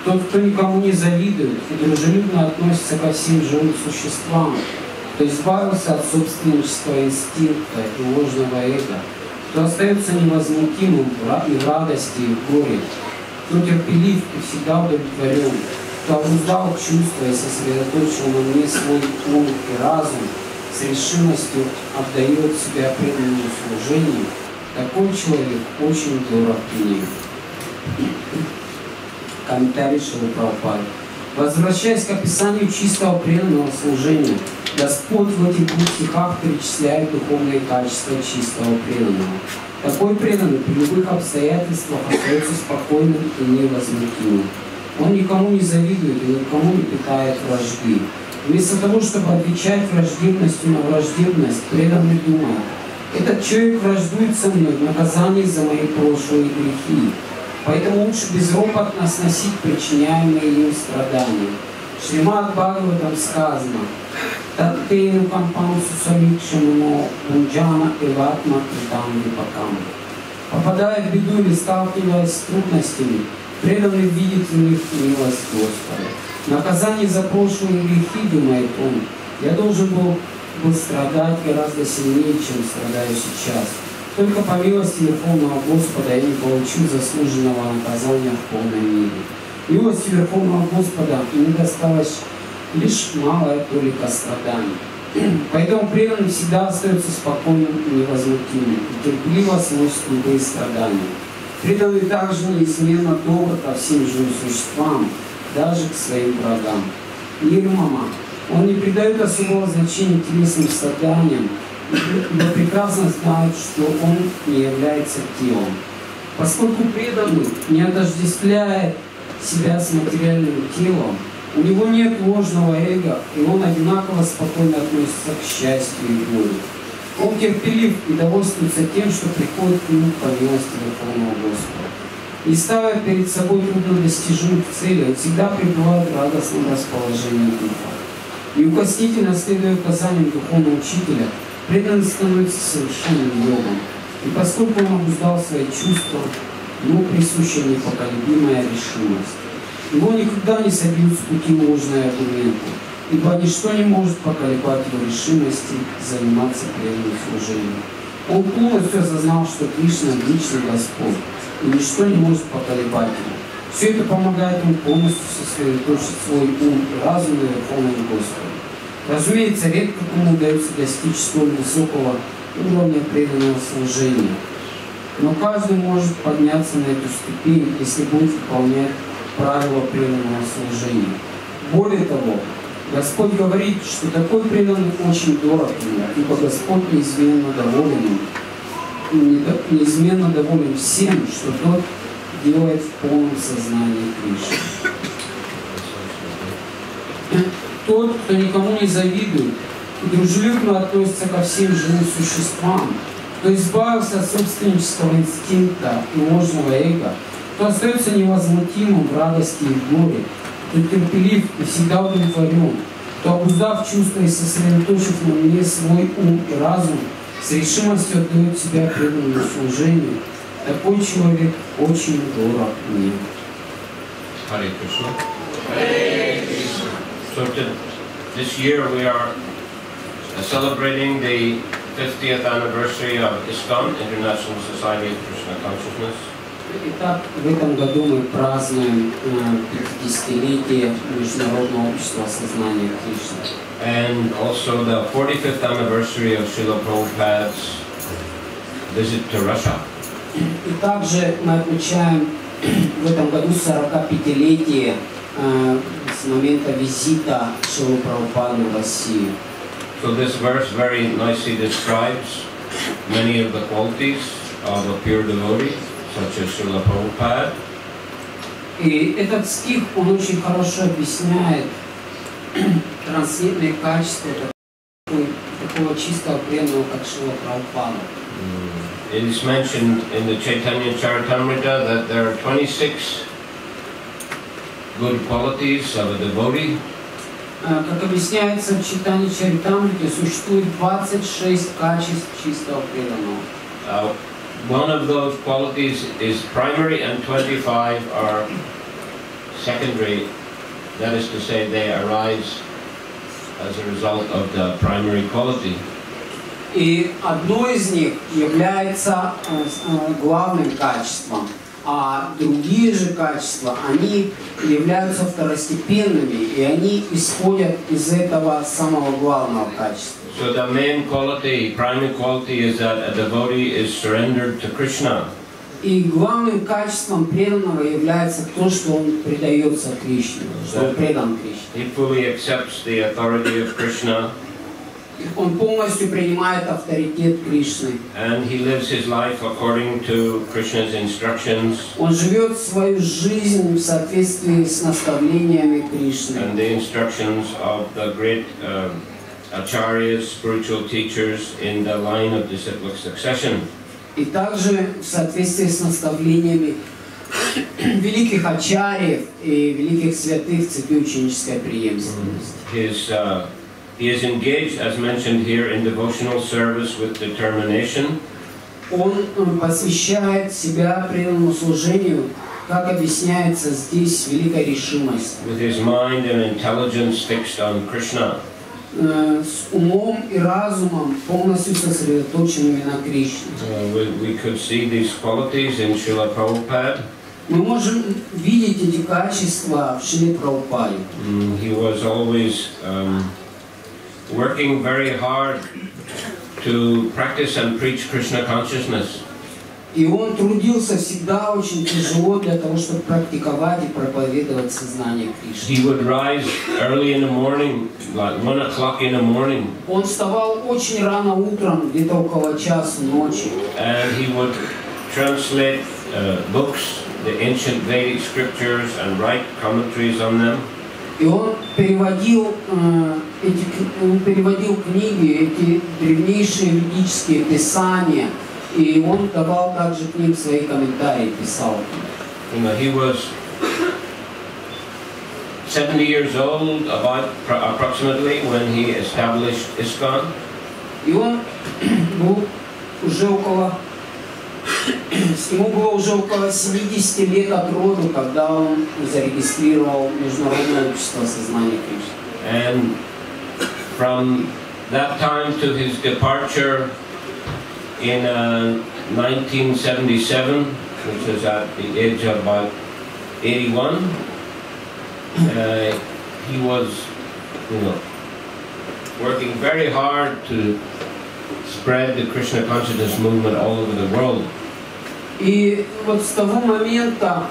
Тот, кто никому не завидует и дружелюбно относится ко всем живым существам, кто избавился от собственнического инстинкта и ложного эго, кто остается невозмутимым и в радости, и в горе, кто терпелив и всегда удовлетворен, кто обуздал чувства и сосредоточил на мне свой ум и разум, с решимостью отдает себя преданному служению, такой человек очень дорог мне. Комментарий Шрилы Прабхупады. Возвращаясь к описанию чистого преданного служения, Господь в этих двух стихах перечисляет духовные качества чистого преданного. Такой преданный при любых обстоятельствах остается спокойным и невозмутимым. Он никому не завидует и никому не питает вражды. Вместо того, чтобы отвечать враждебностью на враждебность, преданный думает: этот человек враждует со мной в наказании за мои прошлые грехи. Поэтому лучше безропотно сносить причиняемые им страдания. В Шримад Бхагаватам сказано: «Таттейну кампамсу самикшамуно пунджана эватма критам випакам». Попадая в беду или сталкиваясь с трудностями, преданный видит в них милость Господа. Наказание за прошлые грехи, думает он, я должен был страдать гораздо сильнее, чем страдаю сейчас. Только по милости Верховного Господа я не получил заслуженного наказания в полной мере. Милости Верховного Господа мне досталось лишь малая толика страданий. Поэтому преданный всегда остается спокойным и невозмутимым, и терпеливо сносит любые страдания. Преданный также неизменно добр ко всем живым существам, даже к своим врагам. Нирмама. Он не придает особого значения телесным страданиям, ибо прекрасно знает, что он не является телом. Поскольку преданный не отождествляет себя с материальным телом, у него нет ложного эго, и он одинаково спокойно относится к счастью и горе. Он терпелив и довольствуется тем, что приходит к нему по милости Верховного Господа. И ставя перед собой труднодостижимых целей, он всегда пребывает в радостном расположении духа. Неукоснительно следуя указаниям духовного учителя, преданный становится совершенным йогом. И поскольку он обуздал свои чувства, ему присуща непоколебимая решимость. Его никогда не собьют с пути ложные аргументы, ибо ничто не может поколебать его решимости заниматься преданным служением. Он полностью осознал, что Кришна – личный Господь, и ничто не может поколебать его. Все это помогает ему полностью сосредоточить свой ум и разум на Верховном Господе. Разумеется, редко кому удается достичь столь высокого уровня преданного служения, но каждый может подняться на эту ступень, если будет выполнять правила преданного служения. Более того, Господь говорит, что такой преданный очень дорог ему, ибо Господь неизменно доволен всем, что тот делает в полном сознании Кришны. Тот, кто никому не завидует и дружелюбно относится ко всем живым существам, кто избавился от собственнического инстинкта и ложного эго, кто остается невозмутимым в радости и в горе, кто терпелив и всегда удовлетворен, кто, обуздав чувства и сосредоточив на мне свой ум и разум, с решимостью отдает себя преданному служению, такой человек очень дорог мне. Харе Кришна. Харе Кришна. So this year we are celebrating the 50th anniversary of ISKCON, International Society of Krishna Consciousness. Итак, в этом году мы празднуем 50-летие Международного общества сознания Кришны. And also the 45th anniversary of Шриле Прабхупад's visit to Russia. И также мы отмечаем в этом году 45-летие с момента визита Шрилы Прабхупады в Россию. So this verse very nicely describes many of the qualities of a pure devotee, such as Шриле Прабхупады. И этот стих, он очень хорошо объясняет трансцендентные качества такого чистого преданного, как Шрила Прабхупада. It is mentioned in the Chaitanya Charitamrita that there are 26 good qualities of a devotee. Как объясняется в Чайтанья Чаритамрите, существует 26 качеств чистого преданного. One of those qualities is primary and 25 are secondary, that is to say, they arise as a result of the primary quality. И одно из них является главным качеством, а другие же качества, они являются второстепенными, и они исходят из этого самого главного качества. So the main quality, primary quality, is that a devotee is surrendered to Krishna. И главным качеством преданного является то, что он предается Кришне, что он предан Кришне. He fully accepts the authority of Krishna. Он полностью принимает авторитет Кришны. And he lives his life according to Krishna's instructions. Он живет свою жизнь в соответствии с наставлениями Кришны. And the instructions of the great acharyas, spiritual teachers in the line of disciplic succession. И также в соответствии с наставлениями великих ачарьев и великих святых в цепи ученической преемственности. He is engaged, as mentioned here, in devotional service with determination. Он посвящает себя преданному служению, как объясняется здесь, великой решимостью. With his mind and intelligence fixed on Krishna. С умом и разумом полностью сосредоточенными на Кришне. We could see these qualities in Shrila Prabhupade. Мы можем видеть эти качества в Шриле Прабхупаде. He was always working very hard to practice and preach Krishna consciousness. И он трудился всегда очень тяжело для того, чтобы практиковать и проповедовать сознание Кришны. He would rise early in the morning, like 1 o'clock in the morning. Он вставал очень рано утром, где-то около часу ночи. And he would translate books, the ancient Vedic scriptures, and write commentaries on them. И он переводил книги, эти древнейшие ведические писания, и он давал также к ним свои комментарии, писал. He was 70 years old, about approximately, when he established ISKCON. И он был уже ему было уже около 70 лет от роду, когда он зарегистрировал Международное общество сознания Кришны. And from that time to his departure in 1977, which was at the age of about 81, he was, working very hard to spread the Krishna consciousness movement all over the world. И вот с того момента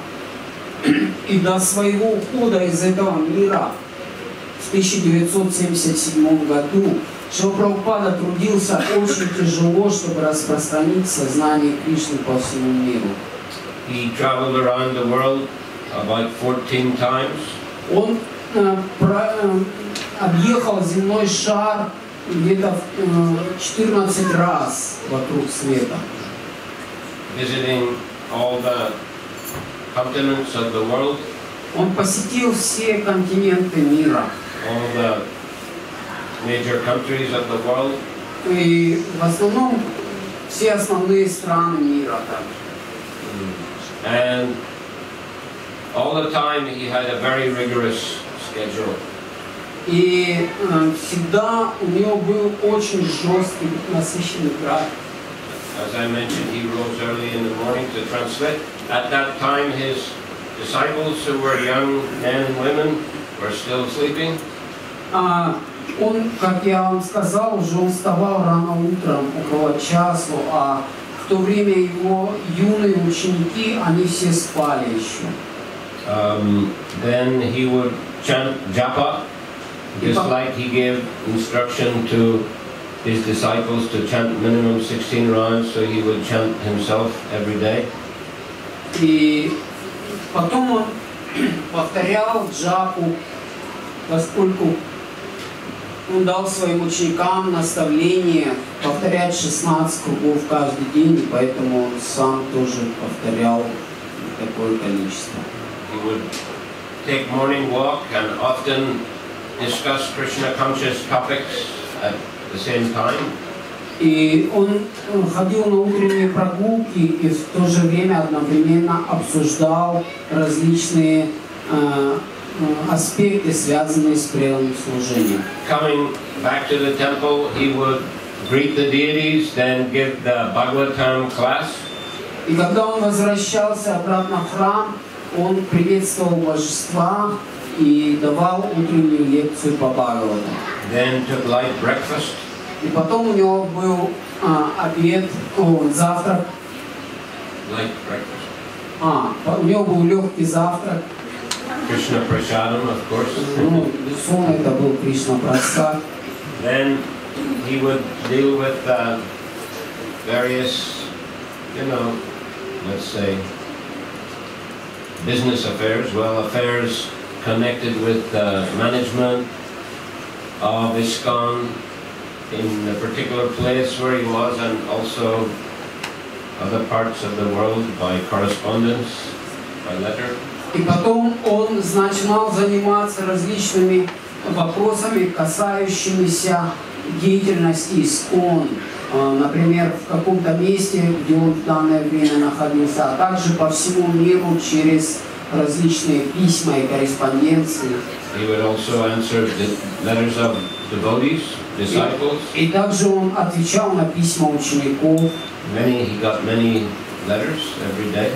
и до своего ухода из этого мира в 1977 году Шрила Прабхупада трудился очень тяжело, чтобы распространить сознание Кришны по всему миру. He traveled around the world about 14 times. Он объехал земной шар где-то 14 раз вокруг света. Visiting all the continents of the world. Он посетил все континенты мира. All the major countries of the world. И в основном все основные страны мира также. And all the time he had a very rigorous schedule. И всегда у него был очень жесткий, насыщенный график. As I mentioned, he rose early in the morning to translate. At that time, his disciples, who were young men and women, were still sleeping. Он, как я вам сказал, уже он вставал рано утром, около часу, а в то время его юные ученики, они все спали еще. Then he would chant japa, just like he gave instruction to his disciples to chant minimum 16 rounds, so he would chant himself every day. И потом он повторял джапу, поскольку он дал своим ученикам наставление повторять 16 кругов каждый день, и поэтому он сам тоже повторял такое количество. He would take morning walk and often discuss Krishna conscious topics at the same time. И он ходил на утренние прогулки и в то же время одновременно обсуждал различные аспекты, связанные с преданным служением. Coming back to the temple, he would greet the deities, then give the Bhagavatam class. И когда он возвращался обратно в храм, он приветствовал божества и давал утреннюю лекцию по Бхагавату. Then took light breakfast. И потом у него был обед, завтрак. Light breakfast. У него был легкий завтрак. Krishna Prasadam, of course. Безусловно, это был Кришна Прасад. Then he would deal with various, let's say, business affairs, affairs connected with management of ISKCON in the particular place where he was, and also other parts of the world by correspondence, by letter. И потом он начинал заниматься различными вопросами, касающимися деятельности ИСККОН, например, в каком-то месте, где он в данное время находился, а также по всему миру через различные письма и корреспонденции. He would also answer the letters of devotees, disciples. И также он отвечал на письма учеников. He got many letters every day.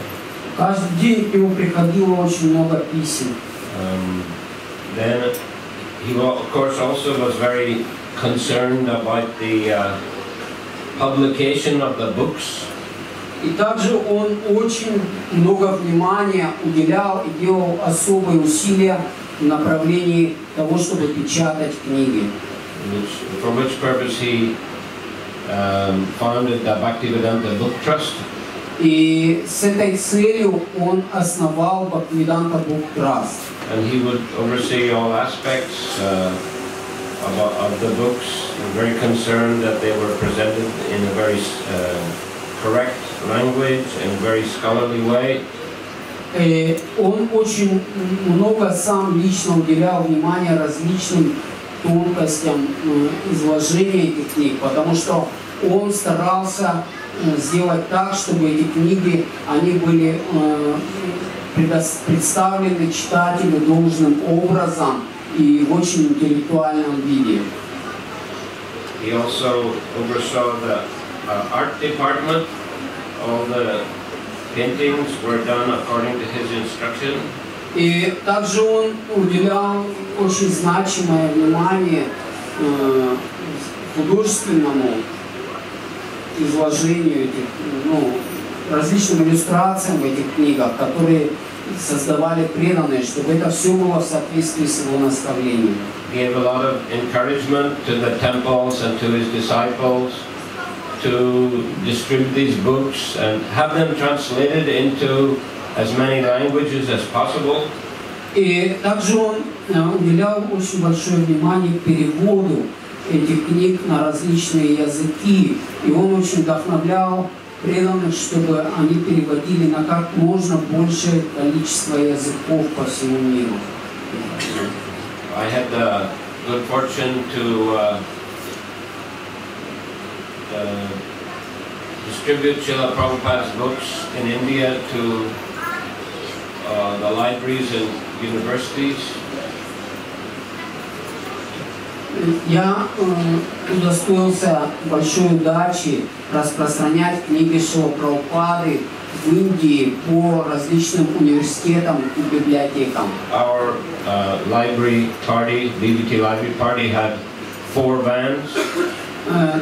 Каждый день к нему приходило очень много писем. Then he, of course, also was very concerned about the publication of the books. И также он очень много внимания уделял и делал особые усилия в направлении того, чтобы печатать книги. For which purpose he founded the Bhaktivedanta Book Trust. И с этой целью он основал Бхактиведанта Book Trust. And he would oversee all aspects of the books, very concerned that they were presented in a very correct language and very scholarly way. Он очень много сам лично уделял внимания различным тонкостям изложения этих книг, потому что он старался сделать так, чтобы эти книги они были представлены читателю должным образом и в очень интеллектуальном виде. He also oversaw the art department. All the paintings were done according to his instruction. И также он уделял очень значимое внимание художественному изложению этих, различным иллюстрациям в этих книгах, которые создавали преданные, чтобы это все было в соответствии с его наставлением. Gave a lot of encouragement to the temples and to his disciples to distribute these books and have them translated into as many languages as possible. И также он уделял очень большое внимание переводу этих книг на различные языки. И он очень вдохновлял преданных, чтобы они переводили на как можно большее количество языков по всему миру. I had the good fortune to distribute Srila Prabhupada's books in India to the libraries and universities. Я удостоился большой удачи распространять книги Шрилы Прабхупады в Индии по различным университетам и библиотекам. Our library party, BBT library party, had 4 vans.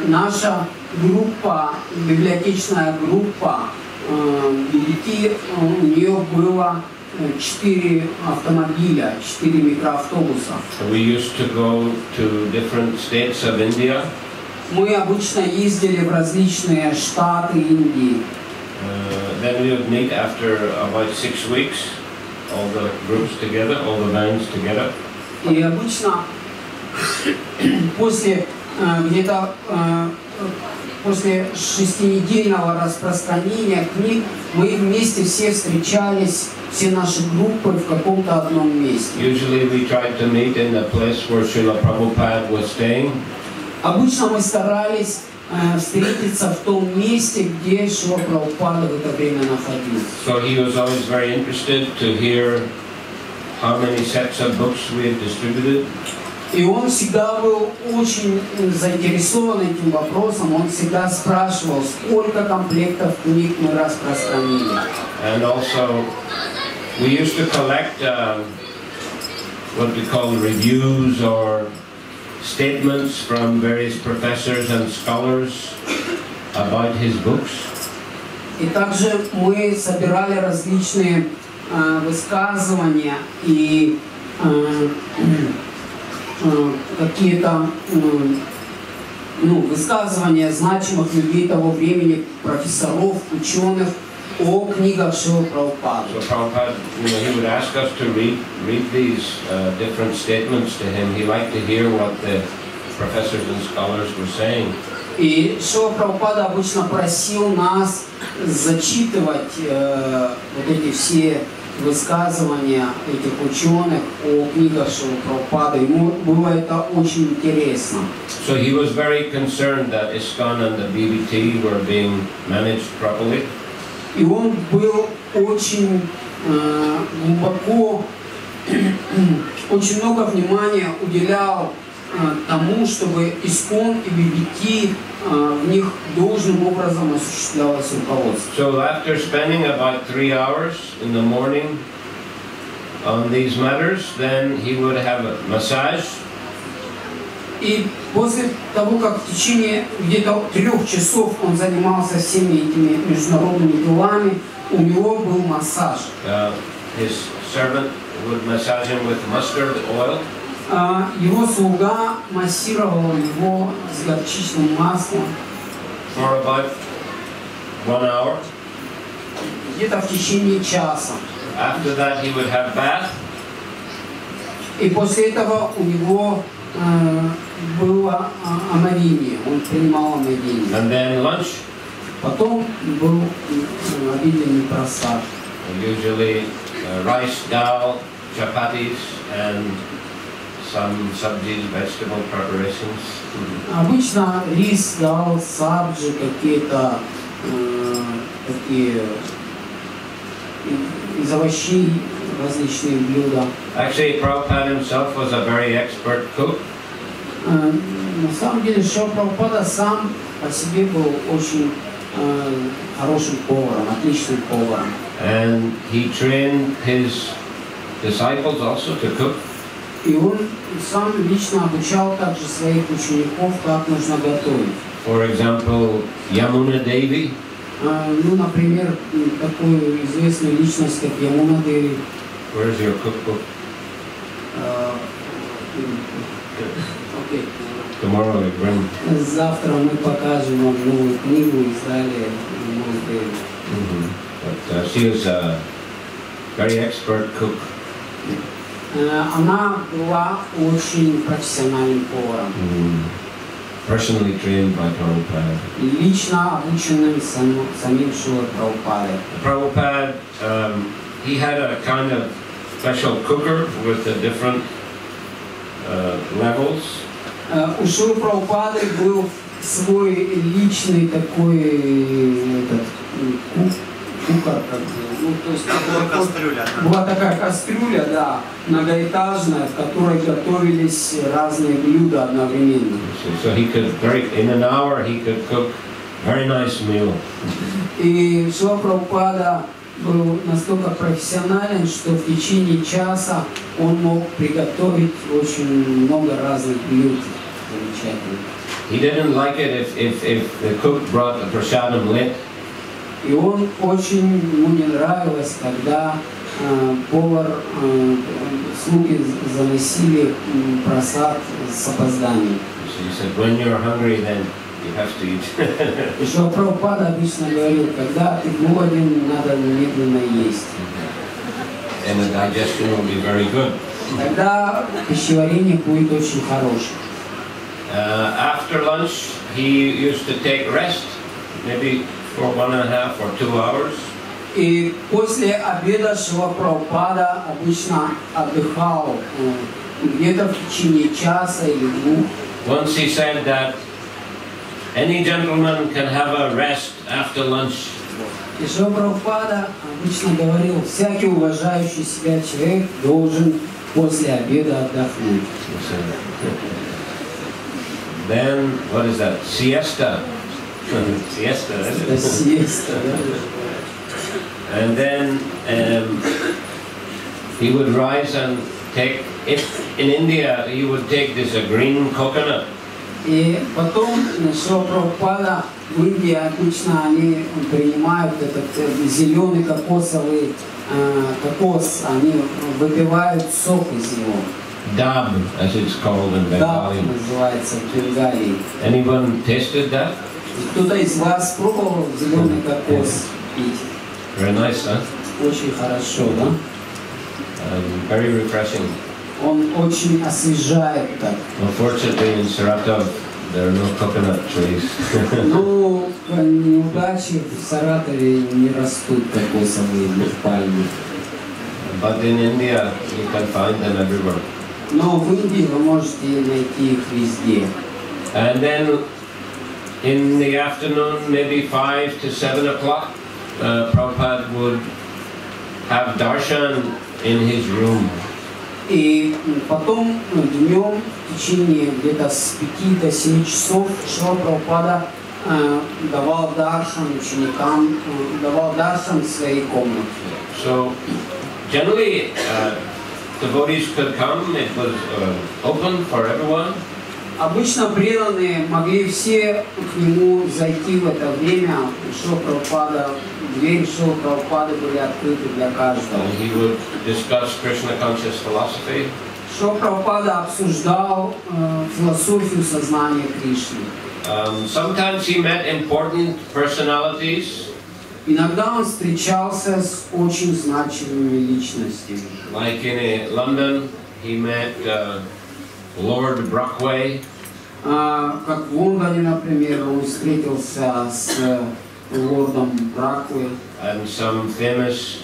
Наша группа, библиотечная группа BBT, у нее было 4 автомобиля, 4 микроавтобуса. We used to go to different states of India. Мы обычно ездили в различные штаты Индии. Then we would meet after about 6 weeks, all the groups together, all the vans together. И обычно после после 6-недельного распространения книг мы вместе все встречались, все наши группы в каком-то одном месте. Usually we tried to meet in the place where Шрила Прабхупада was staying. Обычно мы старались встретиться в том месте, где Шрила Прабхупада в это время находился. So he was always very interested to hear how many sets of books we had distributed. И он всегда был очень заинтересован этим вопросом. Он всегда спрашивал, сколько комплектов книг мы распространили. And also, we used to collect what we call reviews or statements from various professors and scholars about his books. И также мы собирали различные высказывания и какие-то высказывания значимых людей того времени, профессоров, ученых о книгах Шрилы Прабхупады. So Prabhupada, he would ask us to read these different statements to him. He liked to hear what the professors and scholars were saying. И Шрила Прабхупада обычно просил нас зачитывать вот эти все высказывания этих ученых о книгах Шрилы Прабхупады. Ему было это очень интересно. So he was very concerned that ISKCON and the BBT were being managed properly. И он был очень глубоко, очень много внимания уделял тому, чтобы ISKCON и BBT в них должным образом осуществлялось руководство. So after spending about 3 hours in the morning on these matters, then he would have a massage. И после того, как в течение где-то 3 часов он занимался всеми этими международными делами, у него был массаж. His servant would massage him with mustard oil. Его слуга массировал его с горчичным маслом. For about 1 hour. Где-то в течение часа. After that, he would have bath. И после этого у него было омовение, он принимал омовение. And then lunch. Потом был обеденный просад. Usually rice, dal, chapatis, and some sabjis, vegetable preparations. Обычно рис, дал, сабджи, какие-то такие из овощей различные блюда. Actually, Prabhupada himself was a very expert cook. На самом деле, Шрила Прабхупада сам по себе был очень хорошим поваром, отличным поваром. And he trained his disciples also to cook. И он сам лично обучал также своих учеников, как нужно готовить. For example, Yamuna Devi. Например, такую известную личность, как Ямуна Деви. Where's your cookbook? Okay. Tomorrow we bring. Завтра мы покажем вам новую книгу, издали Ямуна Деви. But she was a very expert cook. Она была очень профессиональным поваром. Personally trained by Prabhupada. Лично обученным самим Шрилой Прабхупадой. Prabhupada, he had a kind of special cooker with the different levels. У Шрилы Прабхупады был свой личный такой кухар, то есть была такая кастрюля, да, многоэтажная, в которой готовились разные блюда одновременно. So he could in an hour he could cook very nice meal. И Шрила Прабхупада был настолько профессионален, что в течение часа он мог приготовить очень много разных блюд. Замечательно. He didn't like it if the cook brought the prasadam lit. И он очень, ему не нравилось, когда повар, слуги заносили просад с опозданием. So he said, when you're hungry, then you have to eat. И Шрила Прабхупада обычно говорил, когда ты голоден, надо немедленно есть. And the digestion will be very good. Тогда пищеварение будет очень хорошее. After lunch, he used to take rest, maybe for 1.5 or 2 hours. И после обеда Шрила Прабхупада обычно отдыхал где-то в течение часа или 2. Once he said that any gentleman can have a rest after lunch. И Шрила Прабхупада обычно говорил, всякий уважающий себя человек должен после обеда отдохнуть. Then, what is that? Siesta. Siesta. Это siesta, да? And then he would rise and take, if in India he would take this green coconut. И потом Шрила Прабхупада в Индии обычно они принимают этот зеленый кокосовый кокос, они выпивают сок из него. Dab, as it's called in Даб Bengali. называется в Бенгалии. Anyone tasted that? Кто-то из вас пробовал зеленый кокос пить? Very nice, huh? Очень хорошо, да? Very refreshing. Он очень освежает так. Unfortunately, in Saratov, there are no coconut trees. Но по неудаче в Саратове не растут кокосовые пальмы. But in India, you can find them everywhere. Но в Индии вы можете найти их везде. And then in the afternoon, maybe 5 to 7 o'clock, Prabhupada would have darshan in his room. И потом днем в течение где-то с 5 до 7 часов Шрила Прабхупада давал даршан ученикам, давал даршан в своей комнате. So generally, devotees could come. It was open for everyone. Обычно преданные могли все к нему зайти в это время. Шрила Прабхупада, двери Шрилы Прабхупады были открыты для каждого. And he would discuss Krishna conscious philosophy. Шрила Прабхупада обсуждал философию сознания Кришны. Sometimes he met important personalities. Иногда он встречался с очень значимыми личностями. Like in London, he met Lord Brockway. Как в Лондоне, например, он встретился с лордом Броквей. And some famous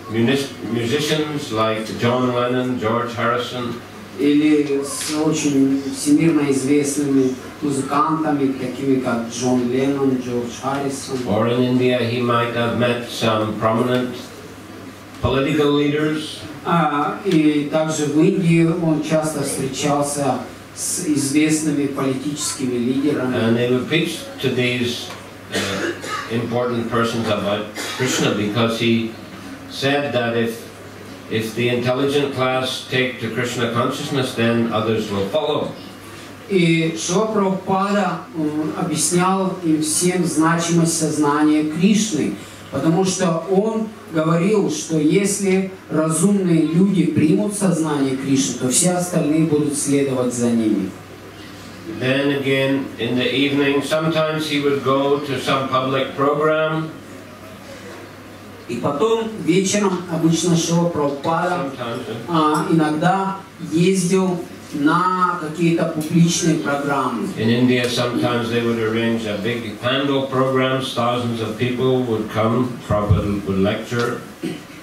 musicians like John Lennon, George Harrison. Или с очень всемирно известными музыкантами, такими как Джон Леннон, Джордж Харрисон. Or in India, he might have met some prominent political leaders. И также в Индии он часто встречался с известными политическими лидерами. And they would preach to these important persons about Krishna, because he said that if the intelligent class take to Krishna consciousness, then others will follow. И Шрила Прабхупада объяснял им всем значимость сознания Кришны, потому что он говорил, что если разумные люди примут сознание Кришны, то все остальные будут следовать за ними. Then again, in the evening, sometimes he would go to some public program. И потом вечером обычно Шрила Прабхупада иногда ездил на какие-то публичные программы. In India, sometimes they would arrange a big pandal programs. Thousands of people would come. Prabhupada would lecture.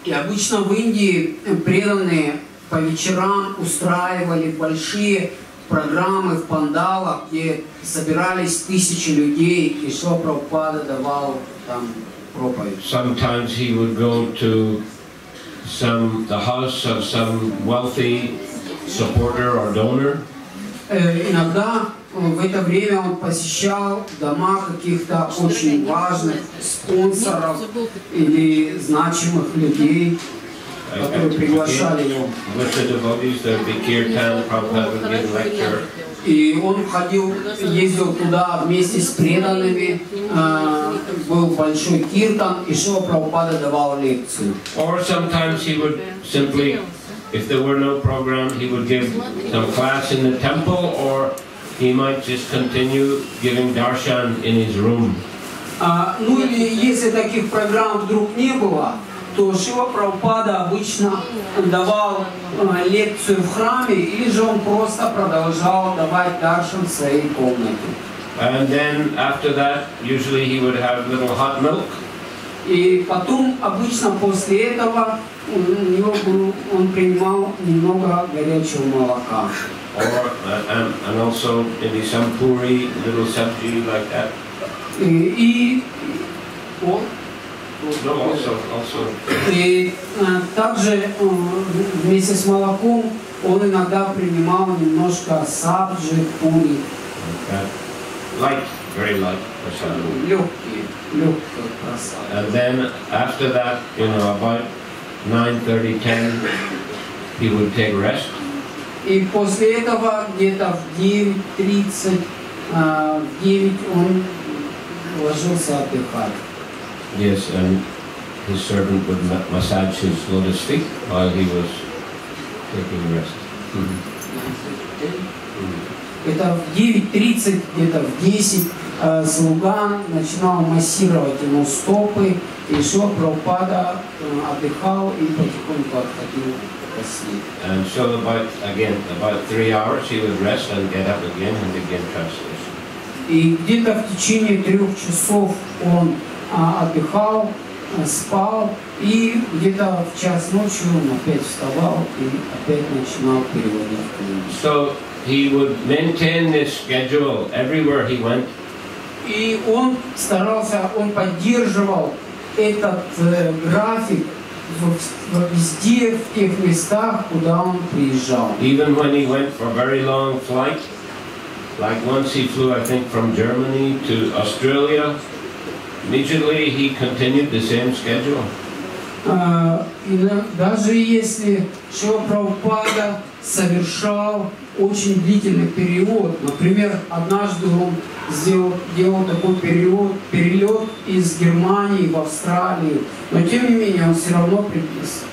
И обычно в Индии преданные по вечерам устраивали большие программы в пандалах, где собирались тысячи людей, и Шрила Прабхупада давал там проповедь. Sometimes he would go to the house of some wealthy supporter or donor. Иногда в это время он посещал дома каких-то очень важных спонсоров или значимых людей, которые приглашали его. И он ездил туда вместе с преданными, был большой киртан, и Шрила Прабхупада давал лекцию. Or sometimes he would simply, if there were no program, he would give some class in the temple, or he might just continue giving darshan in his room. Ну или если таких программ вдруг не было, то Шрила Прабхупада обычно давал лекцию в храме, или же он просто продолжал давать даршан в своей комнате. And then after that, usually he would have little hot milk. И потом обычно после этого он принимал немного горячего молока. Or and also maybe some puri, little sabji like that. No, also. И также вместе с молоком он иногда принимал немножко сабджи, пури. Light, very light. Легкий просад. And then after that, about 9:30, 10, he would take rest. И после этого где-то в 9:30, в 9 он ложился отдыхать. Yes, and his servant would massage his lotus feet while he was taking rest. Это в 9:30, где-то в 10 слуга начинал массировать ему стопы, и Шрила Прабхупада отдыхал и потихоньку отходил ко сне. And so about 3 hours he would rest and get up again and begin translation. И где-то в течение 3 часов он отдыхал, спал, и где-то в час ночи он опять вставал и опять начинал переводить книгу. So he would maintain this schedule everywhere he went. И он поддерживал этот график везде, в тех местах, куда он приезжал. Even when he went for very long flight, like once he flew, I think, from Germany to Australia, immediately he continued the same schedule. Даже если Шрила Прабхупада совершал очень длительный период, например, однажды он делал такой перелет из Германии в Австралию, но тем не менее он все равно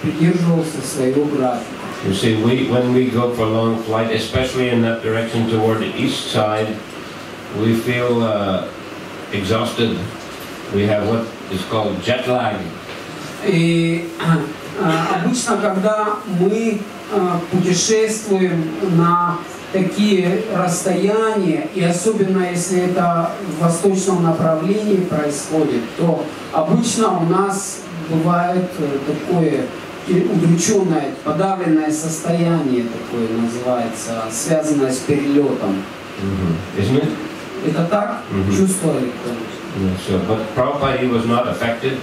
придерживался своего графика. You see, when we go for long flight, especially in that direction toward the east side, we feel exhausted. We have what is called jet lag. И обычно, когда мы путешествуем на такие расстояния, и особенно если это в восточном направлении происходит, то обычно у нас бывает такое удрученное, подавленное состояние, такое называется, связанное с перелетом. Это так? Чувствовали кто-нибудь? But Prabhupada was not affected.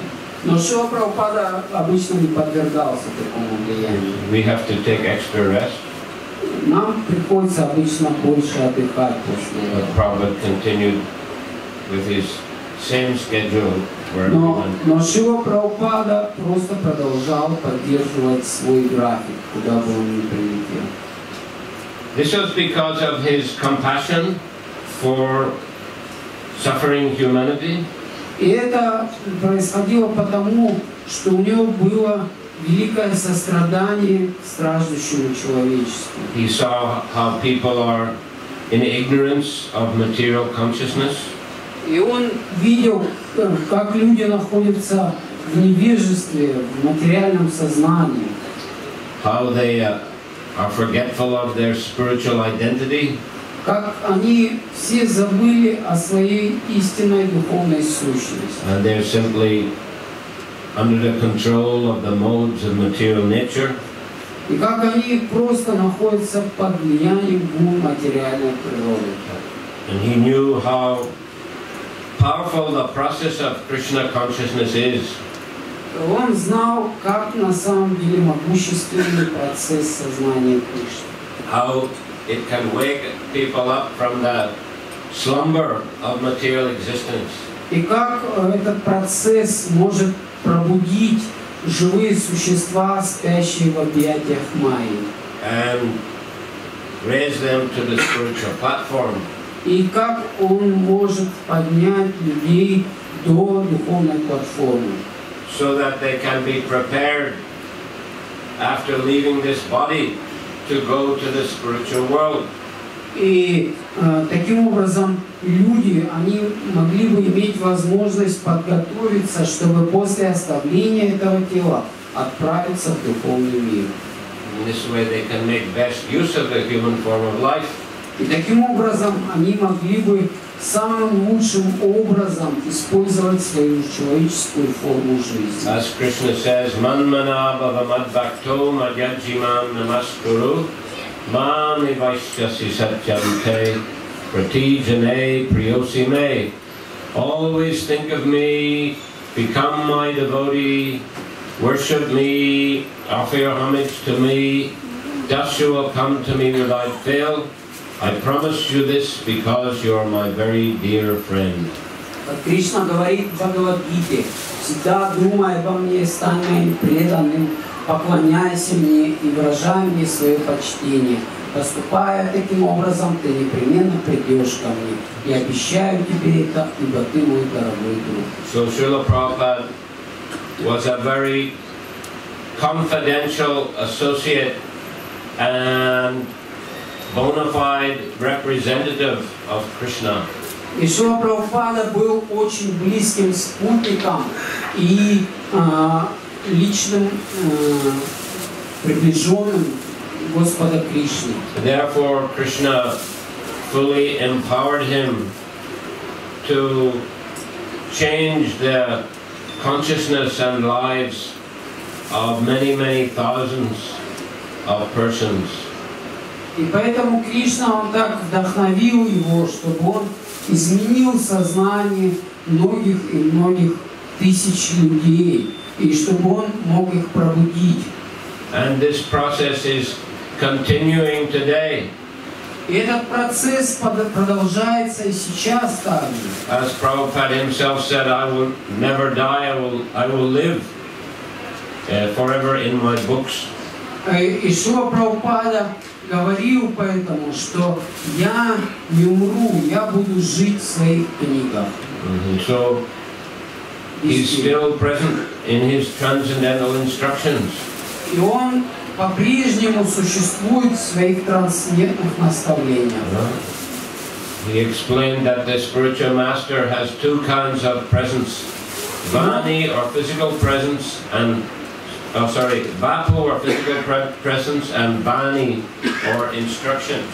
Но Шрила Прабхупада обычно не подвергался такому влиянию. We have to take extra rest. Нам приходится обычно больше отдыхать после этого. But Prabhupada continued with his same schedule wherever he went. Но Шрила Прабхупада просто продолжал поддерживать свой график, куда бы он ни прилетел. This was because of his compassion for suffering humanity. И это происходило потому, что у него было великое сострадание к страждущему человечеству. He saw how people are in ignorance of material consciousness. И он видел, как люди находятся в невежестве, в материальном сознании. How they are forgetful of their spiritual identity. Как они все забыли о своей истинной духовной сущности. And they're simply under the control of the modes of material nature. И как они просто находятся под влиянием гун материальной природы. And he knew how powerful the process of Krishna consciousness is. Он знал, как на самом деле могущественный процесс сознания Кришны. How it can wake people up from the slumber of material existence. И как этот процесс может пробудить живые существа, спящие в объятиях Майи. And raise them to the spiritual platform. И как он может поднять людей до духовной платформы. So that they can be prepared after leaving this body to go to the spiritual world. И таким образом люди, они могли бы иметь возможность подготовиться, чтобы после оставления этого тела отправиться в духовный мир. In this way they can make best use of the human form of life. И таким образом они могли бы самым лучшим образом использовать свою человеческую форму жизни. As Krishna says, "Manmana bhava madbhakto madhyajimam namaskuru, mam evaishyasi satyante pratijane priyosime." Always think of me, become my devotee, worship me, offer your homage to me, thus you will come to me without fail. I promise you this because you are my very dear friend. Кришна говорит в Бхагавад-гите: всегда думай обо мне, стань моим преданным, поклоняйся мне и выражай мне свое почтение. Поступая таким образом, ты непременно придешь ко мне. Я обещаю тебе это, ибо ты мой дорогой друг. So Shrila Prabhupada was a very confidential associate and bona fide representative of Krishna. И Шрила Прабхупада был очень близким спутником и личным приближенным Господа Кришны. Therefore, Krishna fully empowered him to change the consciousness and lives of many, many thousands of persons. И поэтому Кришна, он так вдохновил его, чтобы он изменил сознание многих и многих тысяч людей, и чтобы он мог их пробудить. And this process is continuing today. И этот процесс продолжается и сейчас также. As Prabhupada himself said, I will never die, I will live forever in my books. И Шрила Прабхупада говорил поэтому, что я не умру, я буду жить в своих книгах. So he's still present in his transcendental instructions. И он по-прежнему существует в своих трансцендентных наставлениях. He explained that the spiritual master has two kinds of presence: vani or physical presence, and vapu or physical presence, and vani or instructions.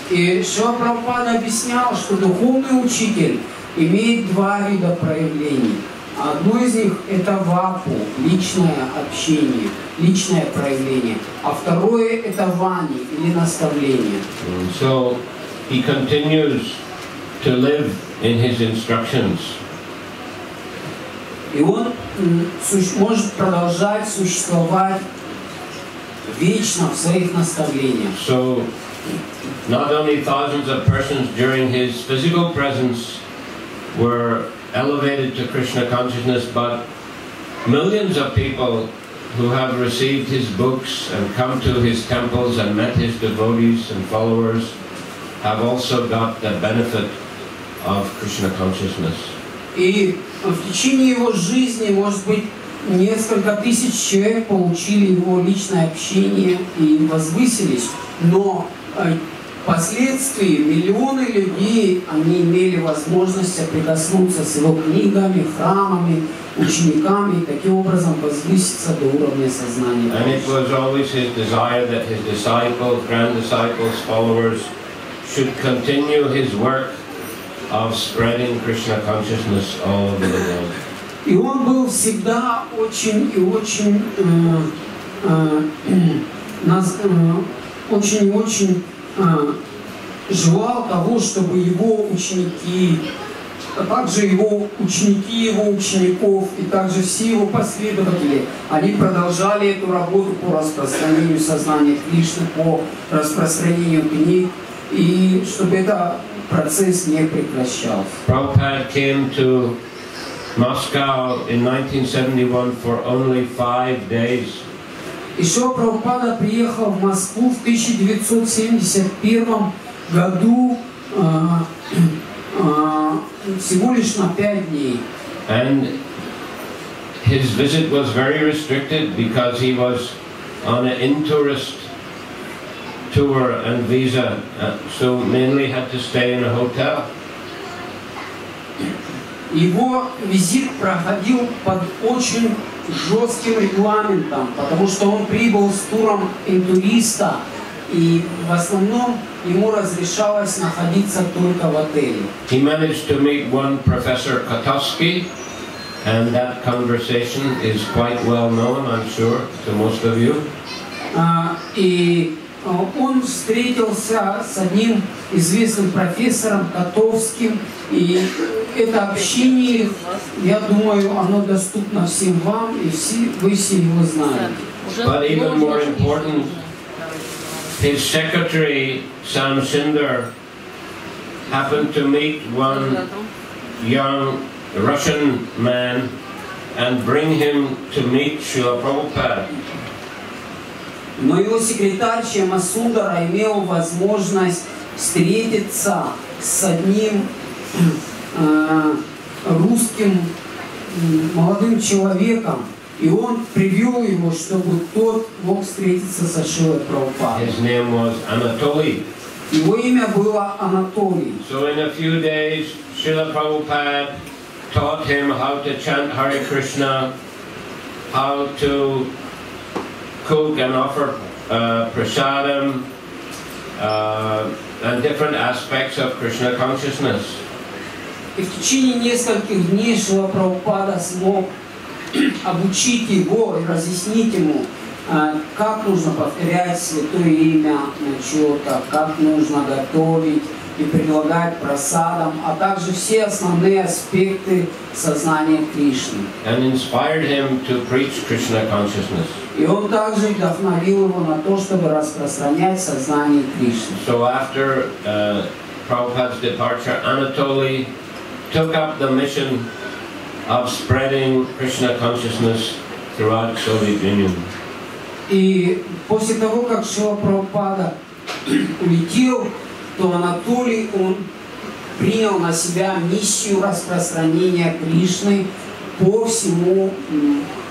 И Шрила Прабхупада объяснял, что духовный учитель имеет два вида проявлений. Одно из них – это вапу, личное общение, личное проявление, а второе – это вани, или наставление. So he continues to live in his instructions. И он может продолжать существовать вечно в своих наставлениях. So not only thousands of persons during his physical presence were elevated to Krishna consciousness, but millions of people who have received his books and come to his temples and met his devotees and followers have also got the benefit of Krishna consciousness. И в течение его жизни, может быть, несколько тысяч человек получили его личное общение и возвысились, но впоследствии миллионы людей, они имели возможность соприкоснуться с его книгами, храмами, учениками, и таким образом возвыситься до уровня сознания. And it was always his desire that his disciples, grand disciples, followers should continue his work of spreading Krishna consciousness all over the world. И он был всегда очень желал того, чтобы его ученики, а также его ученики, его учеников и также все его последователи, они продолжали эту работу по распространению сознания Кришны, по распространению книг, и чтобы этот процесс не прекращался. Prabhupada came to Moscow in 1971 for only 5 days. И Шрила Прабхупада приехал в Москву в 1971 году всего лишь на 5 дней. And his visit was very restricted because he was on an in-tourist tour and visa, so mainly had to stay in a hotel. Его визит проходил под очень жестким регламентом, потому что он прибыл с туром интуриста, и в основном ему разрешалось находиться только в отеле. He managed to meet one Professor Kotowski, and that conversation is quite well known, I'm sure, to most of you. И он встретился с одним известным профессором Котовским, и это общение, я думаю, оно доступно всем вам, и вы все его знаете. But even more important, his secretary, Sam Sundar, happened to meet one young Russian man and bring him to meet Шрила Прабхупады. Но его секретарь Шьяма Сундара имел возможность встретиться с одним русским молодым человеком, и он привел его, чтобы тот мог встретиться со Шрилой Прабхупадой. His name was Anatoly. Его имя было Анатолий. So in a few days, Шрила Prabhupada taught him how to chant Hare Krishna, how to cook and offer prasadam, and different aspects of Krishna consciousness. И в течение нескольких дней Шрила Прабхупада смог обучить его и разъяснить ему, как нужно повторять святое имя начета, как нужно готовить и предлагать прасадам, а также все основные аспекты сознания Кришны. And inspired him to preach Krishna consciousness. И он также вдохновил его на то, чтобы распространять сознание Кришны. So after Prabhupada's departure, Anatoly took up the mission of spreading Krishna consciousness throughout Soviet Union. И после того, как Шрила Прабхупада улетел, то Анатолий, он принял на себя миссию распространения Кришны по всему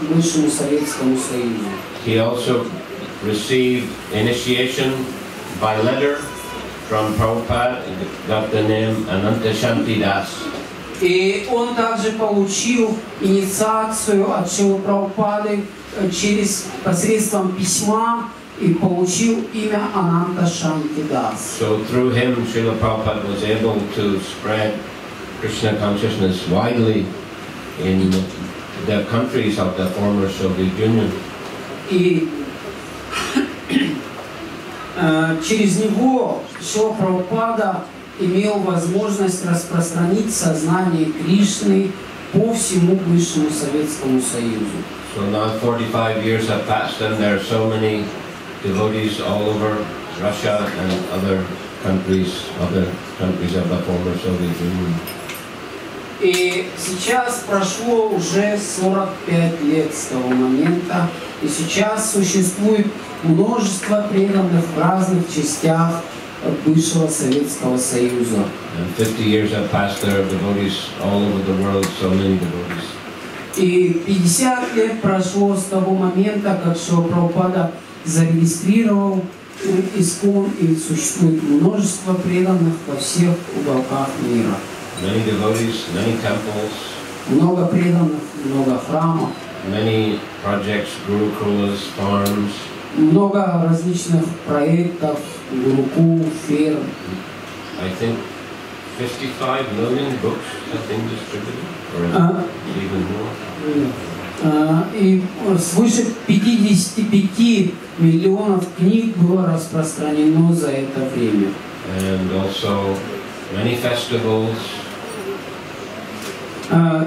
бывшему Советскому Союзу. He also received initiation by letter from Prabhupada, got the name Ananta Shanti Das. И он также получил инициацию от Шрилы Прабхупады через посредством письма и получил имя Ананта Шанти Дас. So through him, Srila Prabhupada was able to spread Krishna consciousness widely in the countries of the former Soviet Union. И через него Шрила Прабхупада имел возможность распространить сознание Кришны по всему бывшему Советскому Союзу. So now 45 years have passed and there are so many devotees all over Russia and other countries of the former Soviet Union. И сейчас прошло уже 45 лет с того момента, и сейчас существует множество преданных в разных частях бывшего Советского Союза. And 50 years have passed, there are devotees all over the world, so many devotees. И 50 лет прошло с того момента, как Шрила Прабхупада зарегистрировал ИСККОН, и существует множество преданных во всех уголках мира. Many devotees, many temples, много преданных, много храмов, many projects, gurukulas, farms. много различных проектов, гурукул, ферм. I think 55 million books have been distributed, or even more. И свыше 55 миллионов книг было распространено за это время. And also many festivals.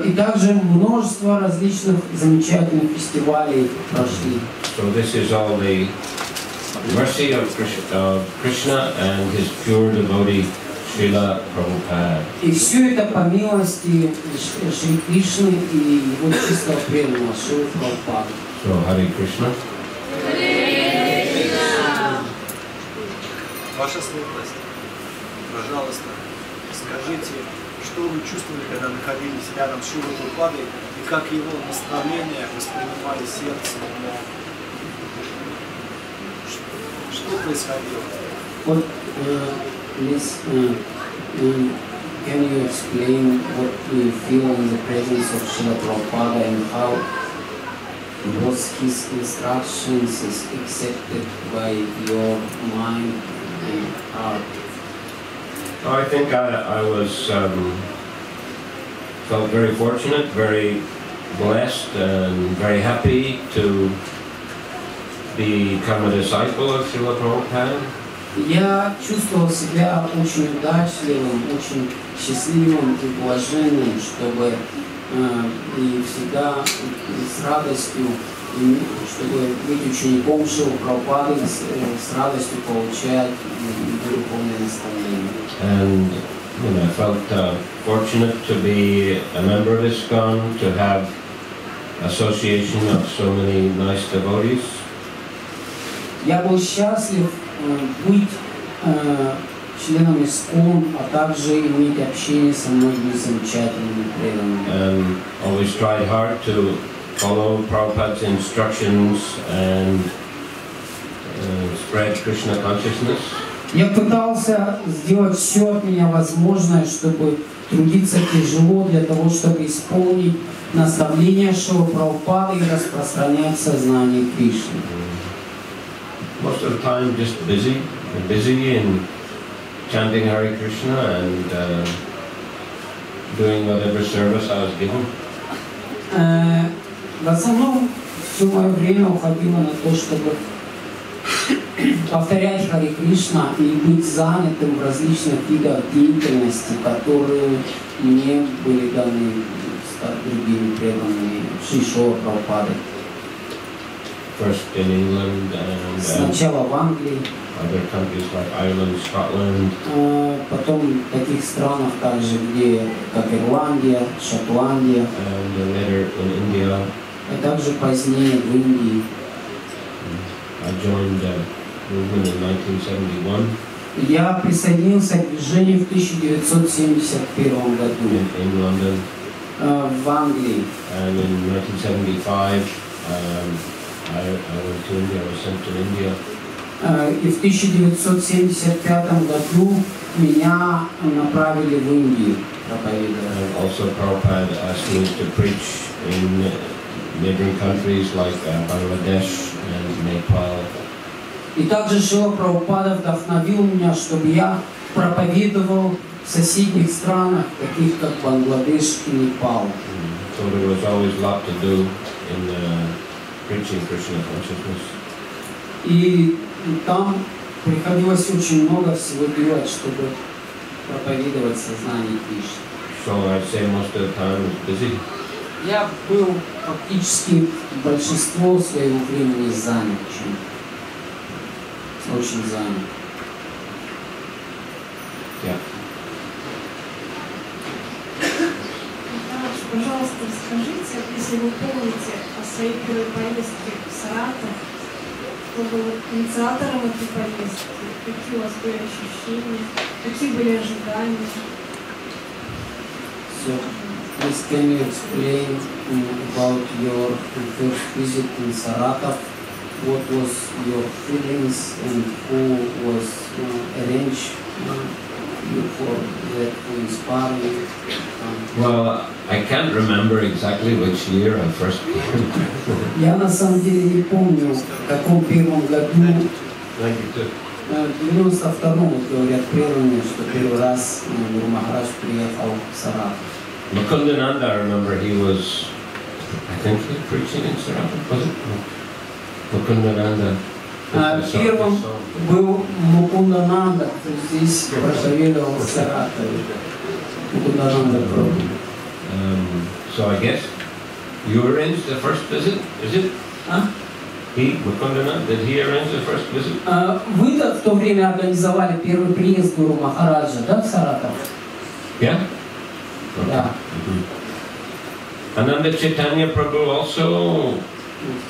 И также множество различных замечательных фестивалей прошли. So this is all the mercy of Krishna and his pure devotee Шрила Прабхупада. И все это по милости Шри Кришны и его чистого преданного Шрилы Прабхупады. So Харе Кришна. Ваша светлость, пожалуйста, скажите, что вы чувствовали, когда находились рядом с Шрилой Прабхупадой, и как его наставления воспринимали сердцем, умом? Что происходило? Вот, please, can you explain what you feel in the presence of Шрила Прабхупада and how was his instructions is accepted by your mind and heart? I think I was felt very fortunate, very blessed, and very happy to become a disciple of Srila Prabhupada. Я чувствовал себя очень удачливым, очень счастливым и блаженным, чтобы и всегда с радостью, чтобы быть учеником Шрилы Прабхупады, с радостью получать духовное наставление. And I felt fortunate to be a member of ISKCON, to have association of so many nice devotees. Я был счастлив быть членом ISKCON, а также иметь общение со многими замечательными преданными. And always tried hard to follow Prabhupada's instructions and spread Krishna consciousness. Я пытался сделать все от меня возможное, чтобы трудиться тяжело для того, чтобы исполнить наставления Шрилы Прабхупады и распространять сознание Кришны. Most of the time just busy in chanting Hare Krishna and doing whatever service I was given. В основном все мое время уходило на то, чтобы повторять Харе Кришна и быть занятым в различных видах деятельности, которые мне были даны другими преданными Шрилой Прабхупады. First in England and Сначала в Англии, other countries like Ireland, Scotland. Потом в таких странах также, где как Ирландия, Шотландия. And later in India. И также позднее в Индии. I joined the movement in 1971. Я присоединился к движению в 1971 году in London. В Англии. And in 1975, I went to India. I was sent to India. И в 1975 году меня направили в Индию проповедовать. And also Prabhupada asked me to preach in neighboring countries like Bangladesh and Nepal. И также Шрила Прабхупада вдохновил меня, чтобы я проповедовал в соседних странах, таких как Бангладеш и Непал. So there was always a lot to do in preaching Krishna consciousness. И там приходилось очень много всего делать, чтобы проповедовать сознание Кришны. So I'd say most of the time was busy. Я был фактически большинство своего времени занят чем-то. Очень занят. Yeah. Пожалуйста, расскажите, если вы помните о своей первой поездке в Саратов, кто был инициатором этой поездки, какие у вас были ощущения, какие были ожидания? So, please can you explain about your first visit in Saratov? What was your feelings and who was arranged you for that, who inspired you? Well, I can't remember exactly which year I first came. Я на самом деле не помню, в каком первом году, в 92-м, вот говорят преданные, что первый раз Гуру Махарадж приехал в Саратов. Mukundananda, I remember he was, I think he was preaching in Saratov, was it? Mukundananda. Первым был Мукундананда, кто здесь проповедовал в Саратове. Мукундананда Прабху. So I guess you arranged the first visit, is it? He, Mukundananda, did he arrange the first visit? Вы-то в то время организовали первый приезд Гуру Махараджа, да, в Саратов? Yeah? Okay. Да. And then the Chaitanya Prabhu also,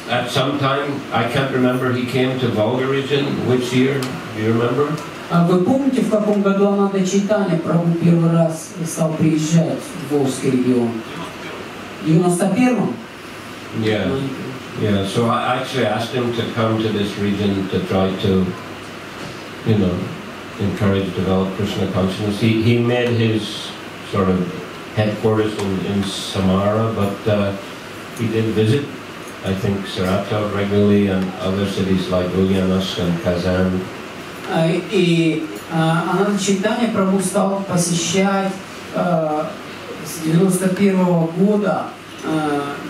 at some time, I can't remember, he came to Volga region. Which year? Do you remember? Вы помните, в каком году Ананда Чайтанья Прабху первый раз стал приезжать в Волжский регион? В 91-м? Yeah. Yeah. So I actually asked him to come to this region to try to, encourage, develop Krishna consciousness. He made his sort of headquarters in Samara, but he did visit, I think, Saratov regularly and other cities like Ulyanovsk and Kazan. И Ананда Чайтанья Прабху стал посещать с 91-го года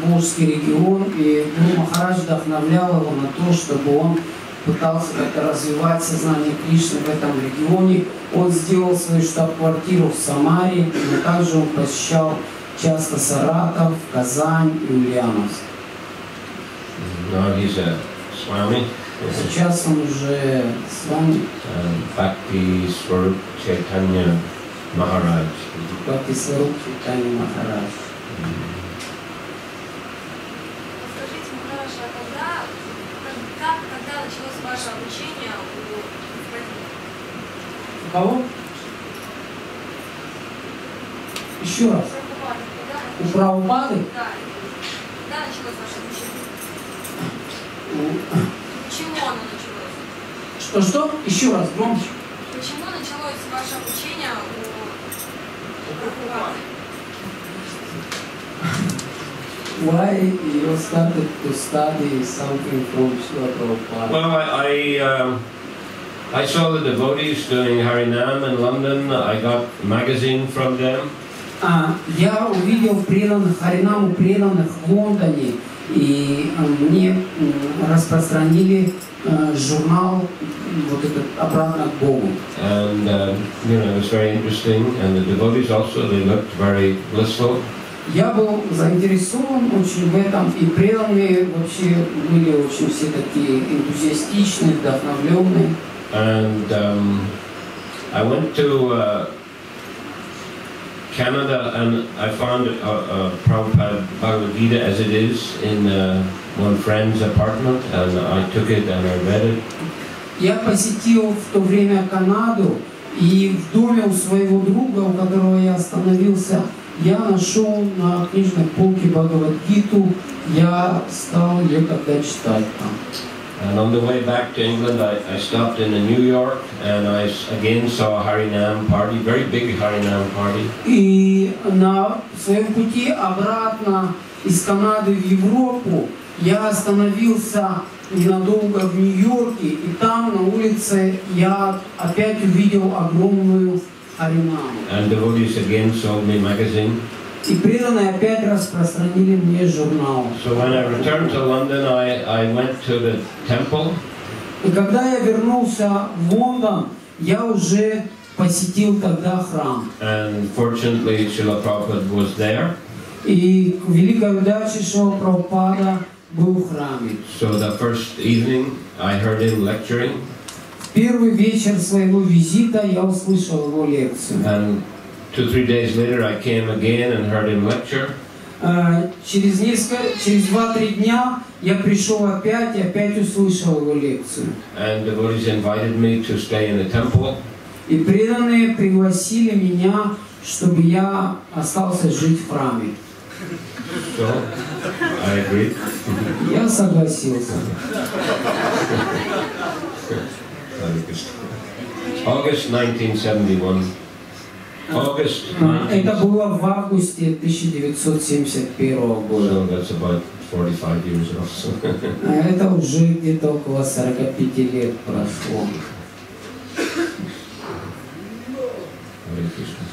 Волжский регион, и Гуру Махарадж вдохновлял его на то, чтобы он пытался как-то развивать сознание Кришны в этом регионе. Он сделал свою штаб-квартиру в Самаре, но также он посещал часто Саратов, Казань и Ульяновск. Сейчас он уже с вами. Bhakti Swarup Chaitanya Maharaj. Bhakti Swarup Chaitanya Maharaj. Скажите, Махараш, а когда началось ваше обучение у кого? Еще раз. У Прабхупады? Да. Когда началось ваше обучение? Почему оно началось? Что? Еще раз, громче. Почему началось ваше обучение у Прабхупады? Why you started to study something from Шрила Прабхупады? Well, I saw the devotees doing Harinam in London. I got a magazine from them. Я увидел преданных, Харинаму преданных в Лондоне, и мне распространили журнал вот этот «Обратно к Богу». And it was very interesting, and the devotees also, they looked very blissful. Я был заинтересован очень в этом, и преданные вообще были очень все такие энтузиастичные, вдохновленные. And I went to Canada, and I found Prabhupada Bhagavad Gita as it is in one friend's apartment, and I took it and I read it. Я посетил в то время Канаду, и в доме у своего друга, у которого я остановился, я нашел на книжной полке Бхагавад-гиту, я стал ее тогда читать там. And on the way back to England, I stopped in New York, and I again saw a Harinam party, very big Harinam party. И на своем пути обратно из Канады в Европу я остановился ненадолго в Нью-Йорке, и там на улице я опять увидел огромную Харинаму. And devotees again sold me magazine. И преданные опять распространили мне журнал. So when I returned to London, I went to the temple. И когда я вернулся в Лондон, я уже посетил тогда храм. And fortunately, Шрила Прабхупада was there. И к великой удаче Шрила Прабхупада был в храме. So the first evening, I heard him lecturing. В первый вечер своего визита я услышал его лекцию. And 2-3 days later, I came again and heard him lecture. Через 2-3 дня я пришел опять и опять услышал его лекцию. And devotees invited me to stay in the temple. И преданные пригласили меня, чтобы я остался жить в храме. So I agreed. Я согласился. August 1971. Это было в августе 1971 года. So that's about 45 years ago. Это уже где-то около 45 лет прошло. Харе Кришна.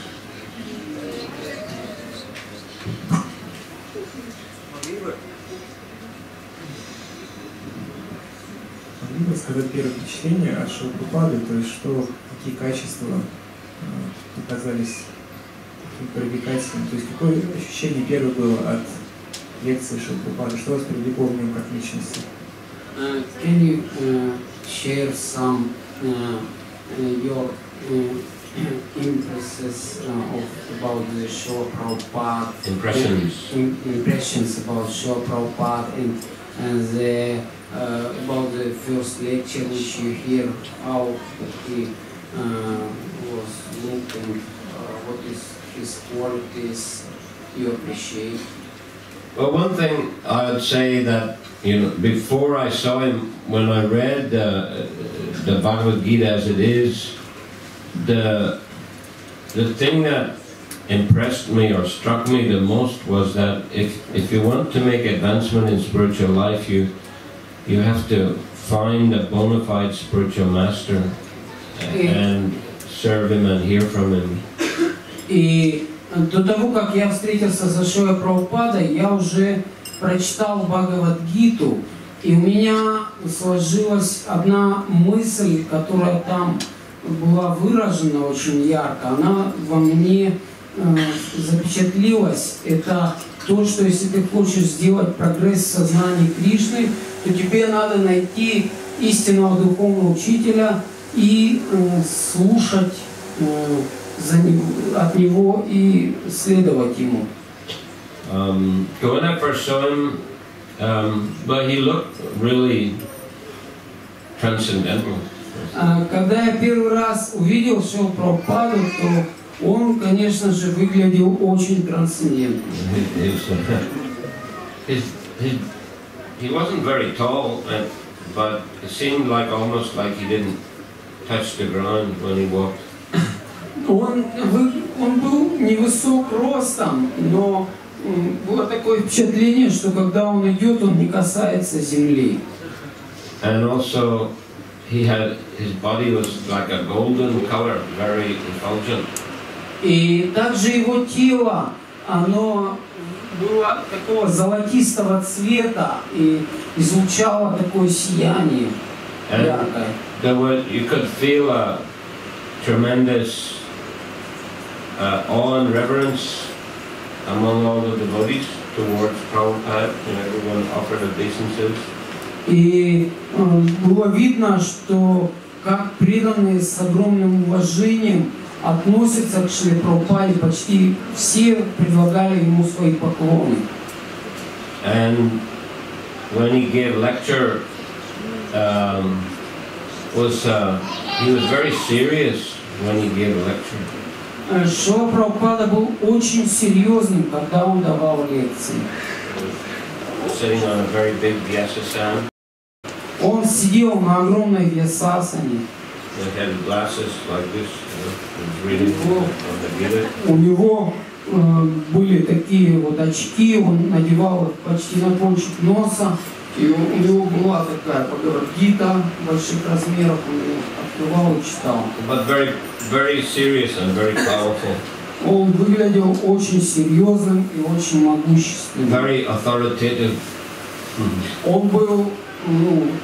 Могли бы сказать первое впечатление от Шрилы Прабхупады, то есть что, какие качества показались привлекательными, то есть какое ощущение первое было от лекции Шрилы Прабхупады, что вас привлекло в нем как личности? Can you share some your impressions about the Шрила Prabhupada? Impressions about Шрила Prabhupada and about the first lecture which you hear, how he was looking, what is his qualities you appreciate? Well, one thing I would say that, before I saw him, when I read the Bhagavad Gita as it is, the thing that impressed me or struck me the most was that if you want to make advancement in spiritual life, you have to find a bona fide spiritual master and serve him and hear from him. И до того, как я встретился со Шрилой Прабхупадой, я уже прочитал Бхагавад-гиту, и у меня сложилась одна мысль, которая там была выражена очень ярко. Она во мне запечатлилась. Это то, что если ты хочешь сделать прогресс в сознании Кришны, то тебе надо найти истинного духовного учителя и слушать от него и следовать ему. When I first saw him, but he looked really transcendental. Когда я первый раз увидел Шрилу Прабхупаду, то он, конечно же, выглядел очень трансцендентно. He wasn't very tall, but it seemed like almost like he didn't touch the ground when he walked. Он был невысок ростом, но было такое впечатление, что когда он идет, он не касается земли. And also, his body was like a golden color, very effulgent. И также его тело, оно было такого золотистого цвета и излучало такое сияние яркое. You could feel a tremendous awe and reverence among all the devotees towards Prabhupada, and everyone offered obeisances. И было видно, что как преданные с огромным уважением относятся к Шриле Прабхупаде, почти все предлагали ему свои поклоны. And when he gave lecture, he was very serious when he gave a lecture. Шрила Прабхупада был очень серьезным, когда он давал лекции. Sitting on a very big vyasasana. Он сидел на огромной вьясасане. У него были такие вот очки, он надевал их почти на кончик носа, и у него была такая Бхагавад-гита больших размеров, он ее открывал и читал. But very, very serious and very powerful. Он выглядел очень серьезным и очень могущественным. Very authoritative. Он был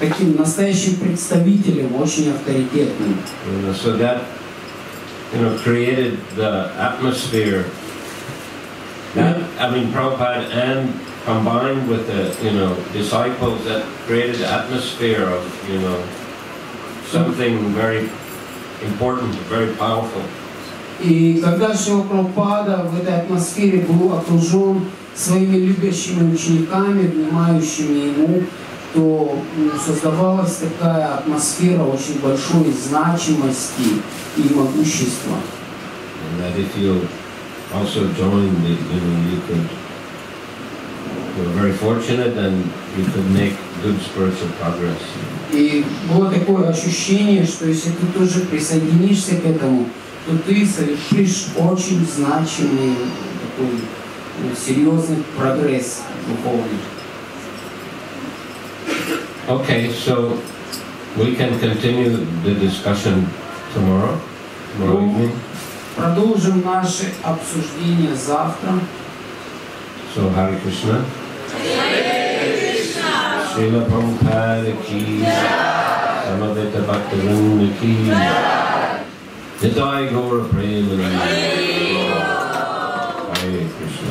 таким настоящим представителем, очень авторитетным. So that, created the atmosphere. That, Prabhupada, and combined with the, disciples, that created the atmosphere of, something very important, very powerful. И когда Шрила Прабхупада в этой атмосфере был окружен своими любящими учениками, внимающими ему, то создавалась такая атмосфера очень большой значимости и могущества. И было такое ощущение, что если ты тоже присоединишься к этому, то ты совершишь очень значимый такой серьезный прогресс духовный. Okay, so we can continue the discussion tomorrow evening. Продолжим наше обсуждение завтра. So Hare Krishna. Hare Krishna. Шриле Прабхупаде ки. Samaveta Bhaktivinoda ки. Jai Gaura Premanande. Hare Krishna.